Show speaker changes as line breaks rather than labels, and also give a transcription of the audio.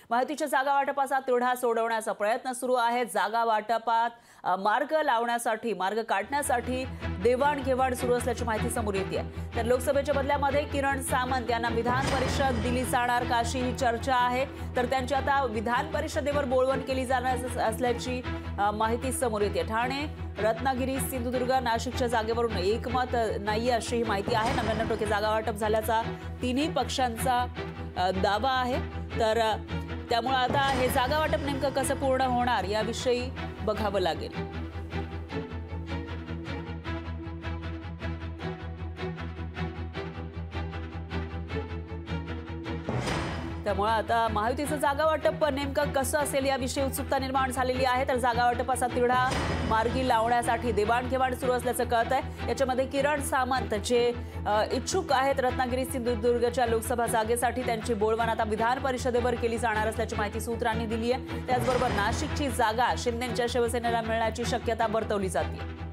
महायुतीच्या जागा वाटपाचा तिढा सोडवण्याचा प्रयत्न सुरू आहे। जागा वाटपात मार्ग लावण्यासाठी मार्ग काढण्यासाठी देवाणघेवाण सुरू असल्याची माहिती समोर येते आहे। तर लोकसभेच्या बदल्यामध्ये किरण सामंत यांना विधान परिषद दिली जाणार का अशी ही चर्चा आहे। तर त्यांची आता विधान परिषदेवर बोलवण केली जाणार असल्याची माहिती समोर येते। ठाणे, रत्नागिरी, सिंधुदुर्ग, नाशिकच्या जागेवरून एकमत नाही अशी ही माहिती आहे। 99% जागा वाटप झाल्याचा तिन्ही पक्षांचा दावा आहे। तर त्यामुळे आता हे जागा वाटप नेमकं कसं पूर्ण होणार याविषयी बघावं लागेल। त्यामुळे आता महायुतीचं जागा वाटप नेमकं कसं असेल याविषयी उत्सुकता निर्माण झालेली आहे। तर जागा वाटपाचा तिढा मार्गी लावण्यासाठी देवाणघेवाण सुरू असल्याचं कळत आहे। याच्यामध्ये किरण सामंत जे इच्छुक आहेत रत्नागिरी सिंधुदुर्गच्या लोकसभा जागेसाठी त्यांची बोलवण आता विधान परिषदेवर केली जाणार असल्याची माहिती सूत्रांनी दिली आहे। त्याचबरोबर नाशिकची जागा शिंदेंच्या शिवसेनेला मिळण्याची शक्यता वर्तवली जाते।